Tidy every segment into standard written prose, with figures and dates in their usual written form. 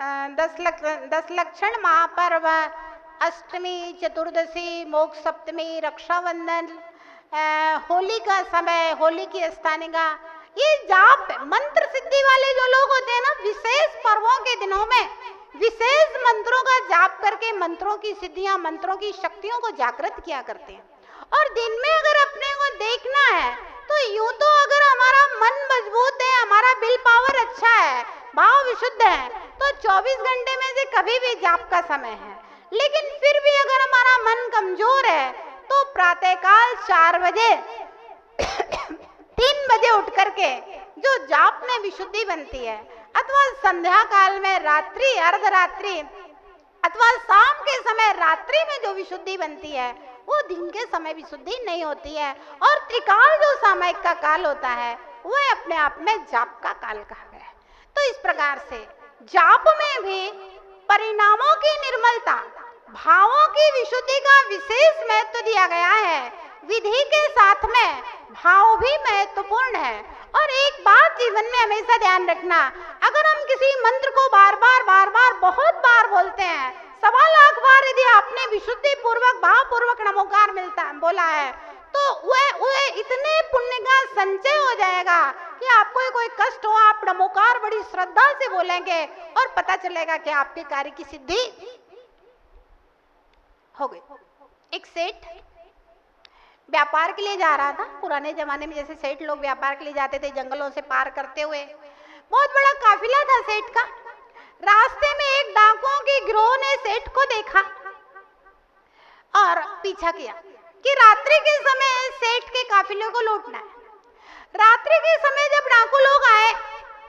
दस लक्षण महापर्व, अष्टमी, चतुर्दशी, मोक्ष सप्तमी, रक्षाबंधन, होली का समय, होली की स्थानिका, ये जाप मंत्र सिद्धि वाले जो लोग होते हैं ना, विशेष पर्वों के दिनों में विशेष मंत्रों का जाप करके मंत्रों की सिद्धियां, मंत्रों की शक्तियों को जागृत किया करते हैं। और दिन में अगर अपने को देखना है तो यूं तो अगर हमारा मन मजबूत है, हमारा विल पावर अच्छा है, भाव विशुद्ध है, तो 24 घंटे में से कभी भी जाप का समय है। लेकिन फिर भी अगर हमारा मन कमजोर है तो प्रातःकाल 4 बजे 3 बजे उठ करके जो जाप में विशुद्धि बनती है, अथवा संध्या काल में, रात्रि, अर्धरात्रि अथवा शाम के समय रात्रि में जो विशुद्धि बनती है, वो दिन के समय विशुद्धि नहीं होती है। और त्रिकाल जो सामयिक का काल होता है, वह अपने आप में जाप का काल कहा गया है। तो इस प्रकार से जाप में भी परिणामों की निर्मलता, भावों की विशुद्धि का विशेष महत्व दिया गया है। विधि के साथ में भाव भी महत्वपूर्ण है। और एक बात जीवन में हमेशा ध्यान रखना, अगर हम किसी मंत्र को बार बार बहुत बार बोलते हैं, 1.25 लाख बार यदि आपने विशुद्धि पूर्वक, भाव पूर्वक नमोकार बोला है, तो वह इतने पुण्य का संचय हो जाएगा कि आपको कोई कष्ट हो, आप नमोकार बड़ी श्रद्धा से बोलेंगे और पता चलेगा कि आपके कार्य की सिद्धि हो गई। एक सेठ व्यापार के लिए जा रहा था। पुराने जमाने में जैसे सेठ लोग व्यापार के लिए जाते थे, जंगलों से पार करते हुए, बहुत बड़ा काफिला था सेठ का। रास्ते में एक डाकुओं के गिरोह ने सेठ को देखा और पीछा किया कि रात्रि के समय सेठ के काफिले को लूटना है। रात्रि के समय जब डाकू लोग आए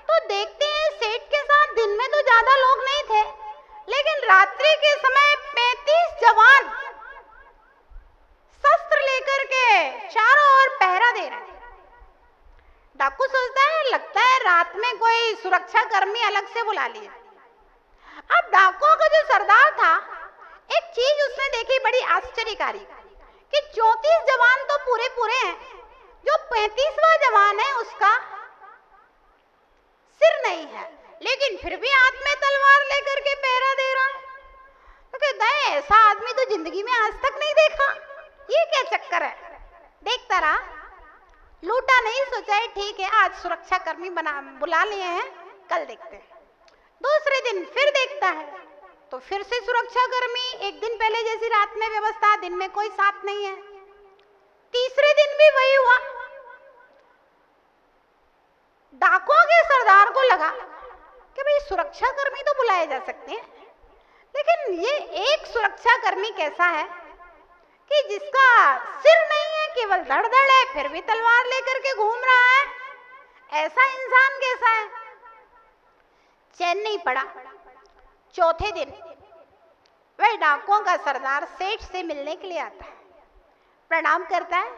तो देखते हैं सेठ के साथ दिन में तो ज्यादा लोग नहीं थे, लेकिन रात्रि के समय 35 जवान शस्त्र लेकर के चारों ओर पहरा दे रहे हैं। डाकू सोचता है, लगता है रात में कोई सुरक्षा कर्मी अलग से बुला लिए। अब डाकुओं का जो सरदार था, एक चीज उसने देखी बड़ी आश्चर्यकारी कि 34 जवान तो पूरे हैं, जो 35वां जवान है उसका सिर नहीं है, लेकिन फिर भी हाथ में तलवार लेकर के पहरा दे रहा है। तो कहता है, ऐसा आदमी तो जिंदगी में आज तक नहीं देखा, ये क्या चक्कर है। देखता रहा, लूटा नहीं, सोचा है ठीक है आज सुरक्षा कर्मी बुला लिए हैं, कल देखते हैं। दूसरे दिन फिर देखता है तो फिर से सुरक्षा कर्मी, एक दिन पहले जैसी रात में व्यवस्था, दिन में कोई साथ नहीं है। तीसरे दिन भी वही हुआ। डाकुओं के सरदार को लगा कि भाई सुरक्षा कर्मी तो बुलाए जा सकते हैं, लेकिन ये एक सुरक्षा कर्मी कैसा है कि जिसका सिर नहीं है, केवल धड़ है, फिर भी तलवार लेकर के घूम रहा है, ऐसा इंसान कैसा है। चैन नहीं पड़ा। चौथे दिन वह डाकुओं का सरदार सेठ से मिलने के लिए आता है, प्रणाम करता है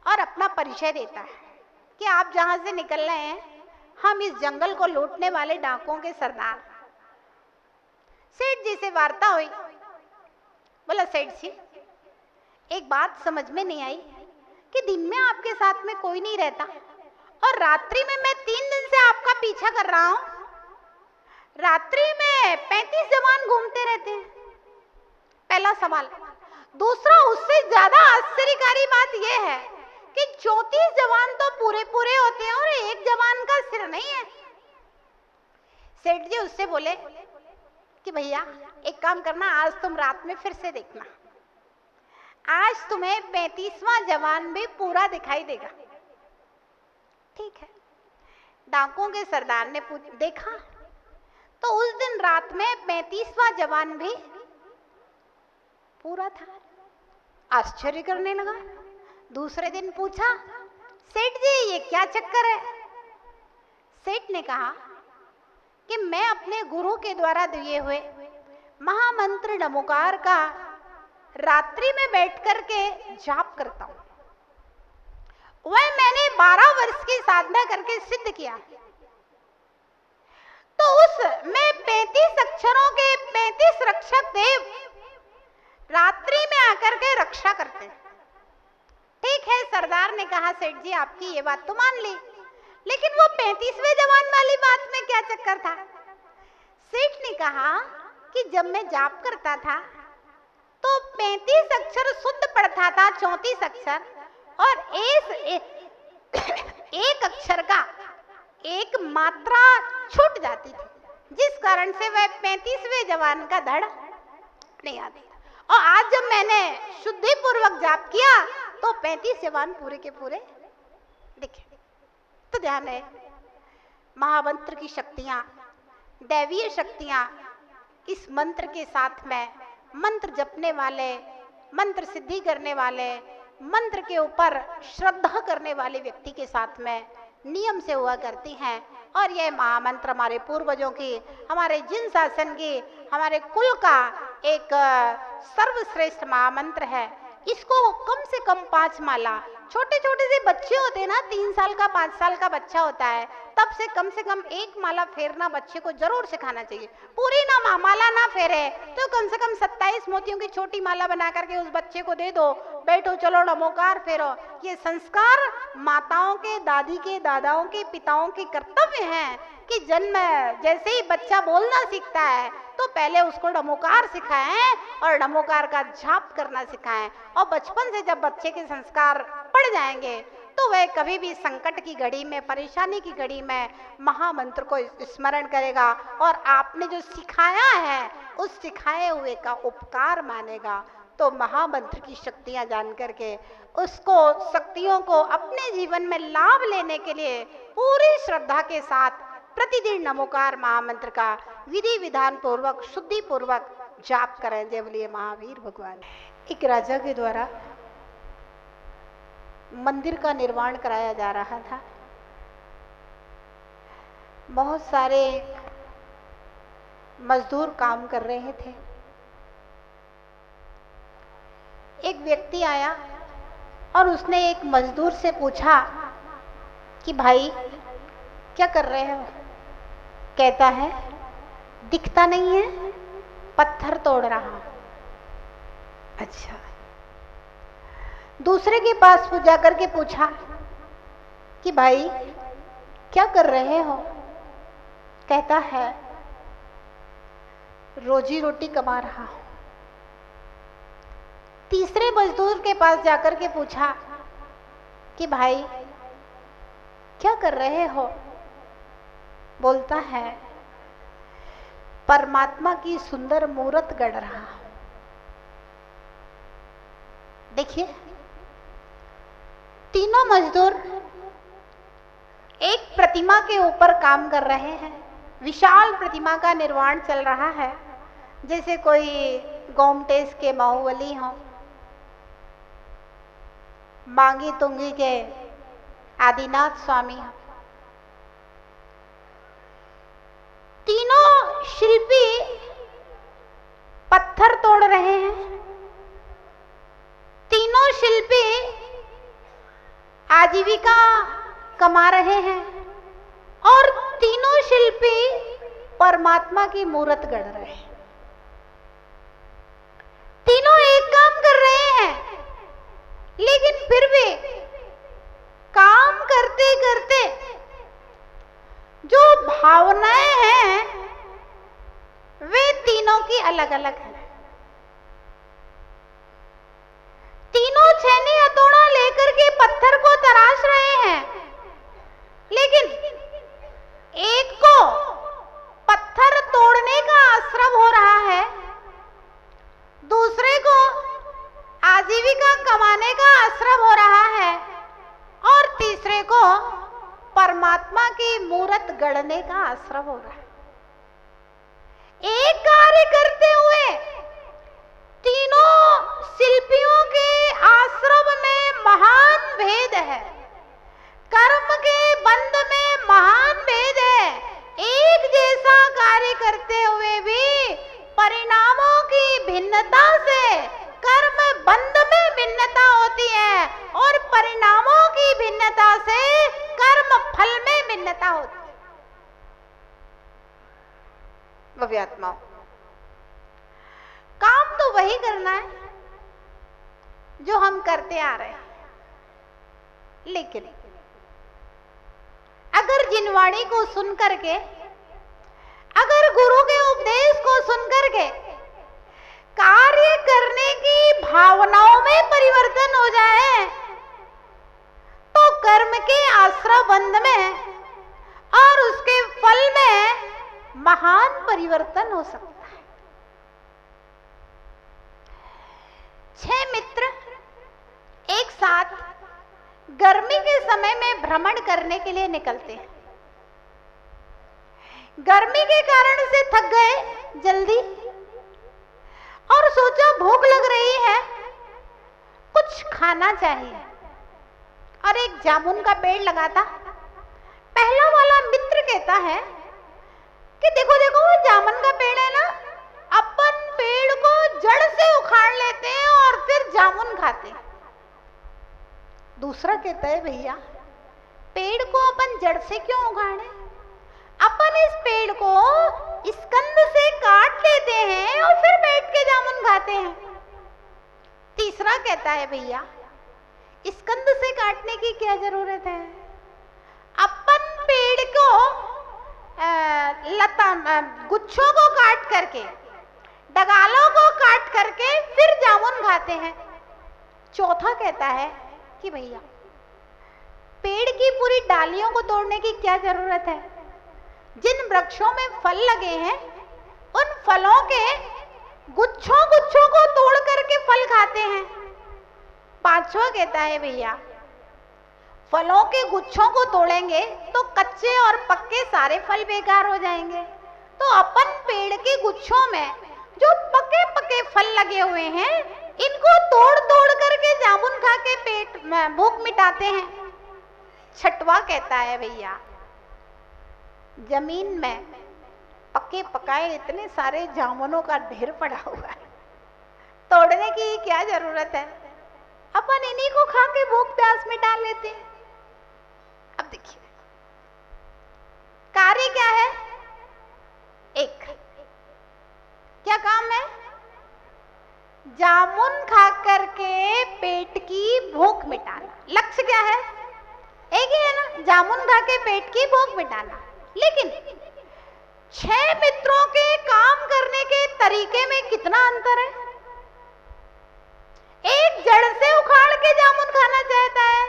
और अपना परिचय देता है कि आप जहां से निकल रहे हैं, हम इस जंगल को लूटने वाले डाकुओं के सरदार। सेठ जी से वार्ता हुई। बोला, सेठ जी एक बात समझ में नहीं आई कि दिन में आपके साथ में कोई नहीं रहता और रात्रि में मैं 3 दिन से आपका पीछा कर रहा हूं। रात्रि में 35 जवान घूमते रहते हैं, पहला सवाल। दूसरा, उससे ज्यादा आश्चर्यकारी बात यह है कि 34 जवान तो पूरे होते हैं और एक जवान का सिर नहीं है। सेठ जी उससे बोले कि भैया एक काम करना, आज तुम रात में फिर से देखना, आज तुम्हें 35वां जवान भी पूरा दिखाई देगा। ठीक है। डाकुओं के सरदार ने देखा तो उस दिन रात में 35वां जवान भी पूरा था। आश्चर्य करने लगा। दूसरे दिन पूछा, सेठ जी ये क्या चक्कर है। सेठ ने कहा कि मैं अपने गुरु के द्वारा दिए हुए महामंत्र नमोकार का रात्रि में बैठ करके जाप करता हूं। वह मैंने 12 वर्ष की साधना करके सिद्ध किया। तो उस में 35 अक्षरों के 35 रक्षक देव रात्रि में आकर के रक्षा करते हैं। ठीक है, सरदार ने कहा, सेठ जी आपकी ये बात तो मान ली, लेकिन वो 35वें जवान वाली बात में क्या चक्कर था। सेठ ने कहा कि जब मैं जाप करता था तो 35 अक्षर शुद्ध पढ़ता था, 34 अक्षर, और एक अक्षर का एक मात्रा छूट जाती थी, जिस कारण से वह 35वें जवान का धड़ नहीं आती था। और आज जब मैंने शुद्धि पूर्वक जाप किया तो 35 जवान पूरे के पूरे दिखे। तो ध्यान है, महामंत्र की शक्तियां, दैवीय शक्तियां इस मंत्र के साथ में, मंत्र जपने वाले, मंत्र सिद्धि करने वाले, मंत्र के ऊपर श्रद्धा करने वाले व्यक्ति के साथ में नियम से हुआ करती हैं। और यह महामंत्र हमारे पूर्वजों की, हमारे जिन शासन की, हमारे कुल का एक सर्वश्रेष्ठ महामंत्र है। इसको कम से कम 5 माला, छोटे छोटे से बच्चे होते हैं ना, 3 साल का 5 साल का बच्चा होता है, तब से कम 1 माला फेरना बच्चे को जरूर सिखाना चाहिए। पूरी ना माला ना फेरे तो कम से कम 27 मोतियों की छोटी माला बना करके उस बच्चे को दे दो, बैठो चलो नमोकार फेरो। ये संस्कार माताओं के, दादी के, दादाओं के, पिताओं के कर्तव्य हैं कि जन्म जैसे ही बच्चा बोलना सीखता है तो पहले उसको नमोकार सिखाएं और नमोकार का जाप करना सिखाएं। और बचपन से जब बच्चे के संस्कार पड़ जाएंगे तो वह कभी भी संकट की घड़ी में, परेशानी की घड़ी में महामंत्र को स्मरण करेगा और आपने जो सिखाया है उस सिखाए हुए का उपकार मानेगा। तो महामंत्र की शक्तियां जान करके उसको, शक्तियों को अपने जीवन में लाभ लेने के लिए पूरी श्रद्धा के साथ प्रतिदिन नमोकार महामंत्र का विधि विधान पूर्वक, शुद्धि पूर्वक जाप करें। जय बोलिए महावीर भगवान। एक राजा के द्वारा मंदिर का निर्माण कराया जा रहा था। बहुत सारे मजदूर काम कर रहे थे। एक व्यक्ति आया और उसने एक मजदूर से पूछा कि भाई क्या कर रहे हो? कहता है दिखता नहीं है, पत्थर तोड़ रहा। अच्छा। दूसरे के पास जाकर के पूछा कि भाई क्या कर रहे हो? कहता है रोजी रोटी कमा रहा हूं। तीसरे मजदूर के पास जाकर के पूछा कि भाई क्या कर रहे हो? बोलता है परमात्मा की सुंदर मूर्त गढ़ रहा हूं। देखिए, तीनों मजदूर एक प्रतिमा के ऊपर काम कर रहे हैं। विशाल प्रतिमा का निर्माण चल रहा है, जैसे कोई गोमटेस के बाहुबली हों, मांगी तुंगी के आदिनाथ स्वामी हों। तीनों शिल्पी पत्थर तोड़ रहे हैं। तीनों शिल्पी आजीविका कमा रहे हैं और तीनों शिल्पी परमात्मा की मूर्त गढ़ रहे हैं। तीनों एक काम कर रहे हैं, लेकिन फिर भी काम करते करते जो भावनाएं हैं वे तीनों की अलग अलग हैं। तीनों छेनी हथौड़ा लेकर के पत्थर को तराश रहे हैं, लेकिन एक को पत्थर तोड़ने का आश्रम हो रहा है, दूसरे को आजीविका कमाने का आश्रम हो रहा है और तीसरे को परमात्मा की मूर्त गढ़ने का आश्रम हो रहा है। एक कार्य करते हुए तीनों शिल्पियों के आश्रम में महान भेद है, कर्म के बंध में महान भेद है। एक जैसा कार्य करते हुए भी परिणामों की भिन्नता से कर्म बंध में भिन्नता होती है और परिणामों की भिन्नता से कर्म फल में भिन्नता होती है। भव्यात्माओं, काम तो वही करना है जो हम करते आ रहे हैं, लेकिन अगर जिन वाणी को सुन करके अगर गुरु के उपदेश को सुनकर के कार्य करने की भावनाओं में परिवर्तन हो जाए तो कर्म के आश्रय बंध में और उसके फल में महान परिवर्तन हो सकता है। 6 मित्र एक साथ गर्मी के समय में भ्रमण करने के लिए निकलते हैं। गर्मी के कारण से थक गए जल्दी और सोचा भूख लग रही है, कुछ खाना चाहिए। और एक जामुन का पेड़ लगा था। पहला वाला मित्र कहता है कि देखो देखो वो जामुन का पेड़ है ना, अपन पेड़ को जड़ से उखाड़ लेते हैं और फिर जामुन खाते हैं। दूसरा कहता है भैया पेड़ को अपन जड़ से क्यों उखाड़े, अपन इस पेड़ को स्कंद से काट लेते हैं और फिर बैठ के जामुन खाते हैं। तीसरा कहता है भैया स्कंद से काटने की क्या जरूरत है, अपन पेड़ को गुच्छों को काट करके, डगालों को काट करके फिर जामुन खाते हैं। चौथा कहता है कि भैया पेड़ की पूरी डालियों को तोड़ने की क्या जरूरत है, जिन वृक्षों में फल लगे हैं उन फलों के गुच्छों गुच्छों को तोड़ करके फल खाते हैं। पांचवा कहता है भैया फलों के गुच्छों को तोड़ेंगे तो कच्चे और पक्के सारे फल बेकार हो जाएंगे, तो अपन पेड़ के गुच्छों में जो पके पके फल लगे हुए हैं इनको तोड़ तोड़ करके जामुन खा के पेट में भूख मिटाते हैं। छठवा कहता है भैया जमीन में पके पकाए इतने सारे जामुनों का ढेर पड़ा हुआ है, तोड़ने की क्या जरूरत है, अपन इन्हीं को खा के भूख प्यास मिटा लेते हैं। अब देखिए कार्य क्या है, एक क्या काम है, जामुन खा करके पेट की भूख मिटाना। लक्ष्य क्या है, एक ही है ना, जामुन खा के पेट की भूख मिटाना। लेकिन 6 मित्रों के काम करने के तरीके में कितना अंतर है। एक जड़ से उखाड़ के जामुन खाना चाहता है,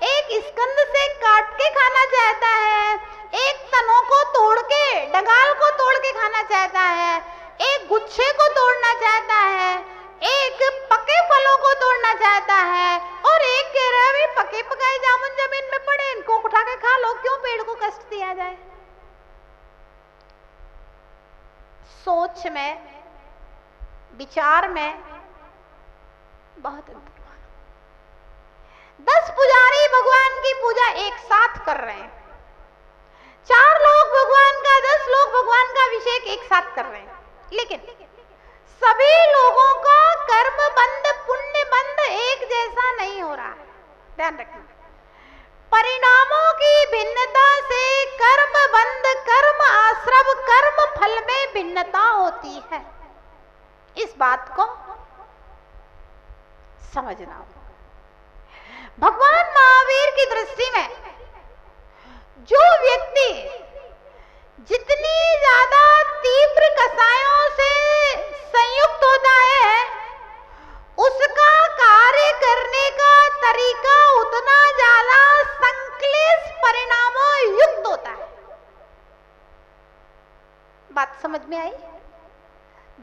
एक स्कंद से काट के खाना चाहता है, एक तनों को तोड़ के डगाल को तोड़ के खाना चाहता है, एक गुच्छे को तोड़ना चाहता है, एक पके फलों को तोड़ना चाहता है और एक कह रहा है पके पकाए जामुन जमीन में पड़े, इनको उठा के खा लो, क्यों पेड़ को कष्ट दिया जाए। सोच में विचार में बहुत अंतर। 10 पुजारी भगवान की पूजा एक साथ कर रहे हैं, 4 लोग भगवान का, 10 लोग भगवान का अभिषेक एक साथ कर रहे हैं, लेकिन सभी लोगों का कर्म बंध पुण्य बंध एक जैसा नहीं हो रहा है। ध्यान रखना, परिणामों की भिन्नता से कर्म बंध, कर्म आश्रव, कर्म फल में भिन्नता होती है। इस बात को समझना होगा। भगवान महावीर की दृष्टि में जो व्यक्ति जितनी ज्यादा तीव्र कसायों से संयुक्त होता है उसका कार्य करने का तरीका उतना ज्यादा संक्लिष्ट परिणामों युक्त होता है। बात समझ में आई?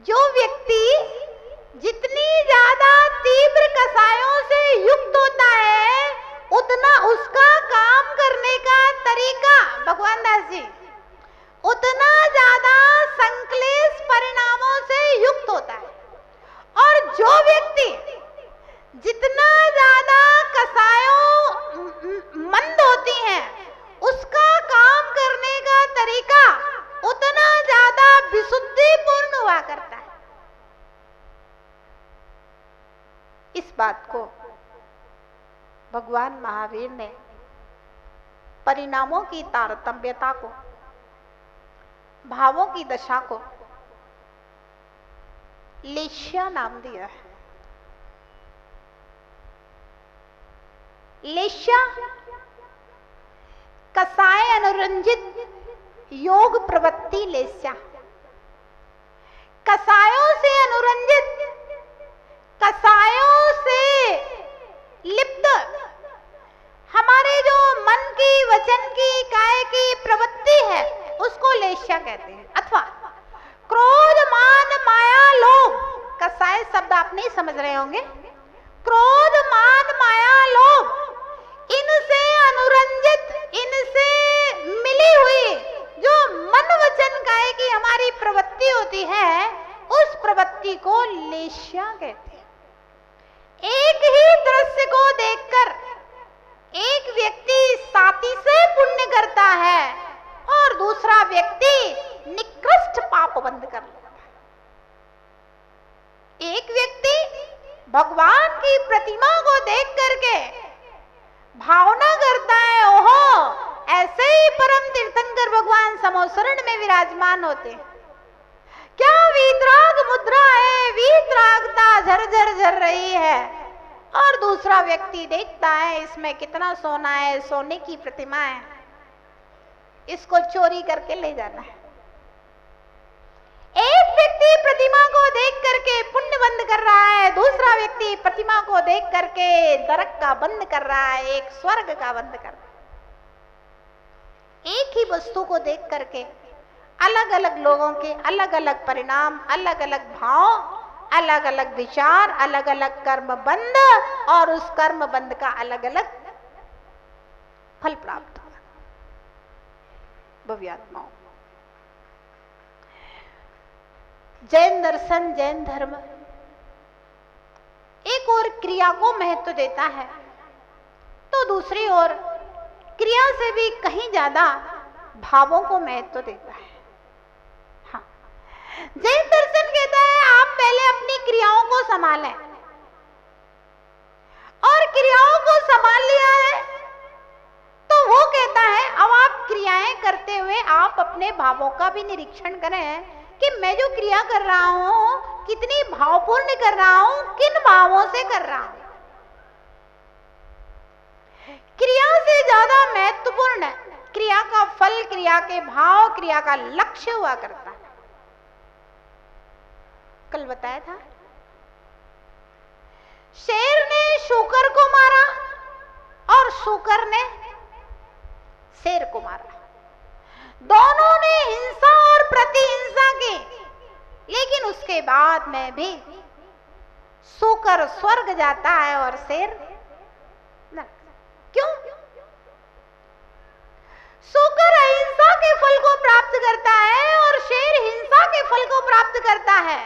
जो व्यक्ति जितनी ज्यादा तीव्र कसायों से युक्त होता है उतना उसका काम करने का तरीका, भगवान दास जी, उतना ज्यादा संक्लिष्ट परिणामों से युक्त होता है। और जो व्यक्ति जितना ज्यादा कसायों मंद होती हैं उसका काम करने का तरीका उतना ज्यादा विशुद्धिपूर्ण हुआ करता है। इस बात को भगवान महावीर ने परिणामों की तारतम्यता को, भावों की दशा को लेश्या नाम दिया है। लेश्या कसाय अनुरंजित योग प्रवृत्ति लेस्या। कसायों से अनुरंजित, कसायों से लिप्त हमारे जो मन की, वचन की, काया की प्रवृत्ति है उसको लेश्या कहते हैं। अथवा क्रोध, मान, माया, लोभ, कसाय शब्द आप नहीं समझ रहे होंगे। क्रोध, मान, माया, लोभ, इनसे अनुरंजित, इनसे मिली हुई जो मन, वचन, काया की हमारी प्रवृत्ति होती है, उस प्रवृत्ति को लेश्या कहते हैं। एक ही दृश्य को देखकर एक व्यक्ति साथी से पुण्य करता है और दूसरा व्यक्ति निकृष्ट पाप बंद कर लेता है। एक व्यक्ति भगवान की प्रतिमा को देख करके भावना करता है, ओहो ऐसे ही परम तीर्थंकर भगवान समोसरण में विराजमान होते। क्या वीतराग मुद्रा है, वीतरागता झरझर झर रही है। और दूसरा व्यक्ति देखता है इसमें कितना सोना है, सोने की प्रतिमा है, इसको चोरी करके ले जाना है। एक व्यक्ति प्रतिमा को देख करके पुण्य बंद कर रहा है, दूसरा व्यक्ति प्रतिमा को देख करके नरक का बंद कर रहा है, एक स्वर्ग का बंद कर रहा है। एक ही वस्तु को देख करके अलग अलग लोगों के अलग अलग परिणाम, अलग अलग भाव, अलग अलग विचार, अलग अलग कर्म बंद, और उस कर्म बंद का अलग अलग फल प्राप्त होगा। भव्यात्माओं, जैन दर्शन, जैन धर्म एक और क्रिया को महत्व देता है, तो दूसरी ओर क्रिया से भी कहीं ज्यादा भावों को महत्व देता है। हाँ, जैन दर्शन कहता है आप पहले अपनी क्रियाओं को संभालें, और क्रियाओं को संभाल लिया है तो वो कहता है अब आप क्रियाएं करते हुए आप अपने भावों का भी निरीक्षण करें कि मैं जो क्रिया कर रहा हूं कितनी भावपूर्ण कर रहा हूं, किन भावों से कर रहा हूं। क्रिया से ज्यादा महत्वपूर्ण क्रिया का फल, क्रिया के भाव, क्रिया का लक्ष्य हुआ करता है। कल बताया था शेर ने शूकर को मारा और शूकर ने शेर को मारा। दोनों ने हिंसा और प्रतिहिंसा की, लेकिन उसके बाद में भी शूकर स्वर्ग जाता है और शेर नरक। क्यों? शूकर अहिंसा के फल को प्राप्त करता है और शेर हिंसा के फल को प्राप्त करता है।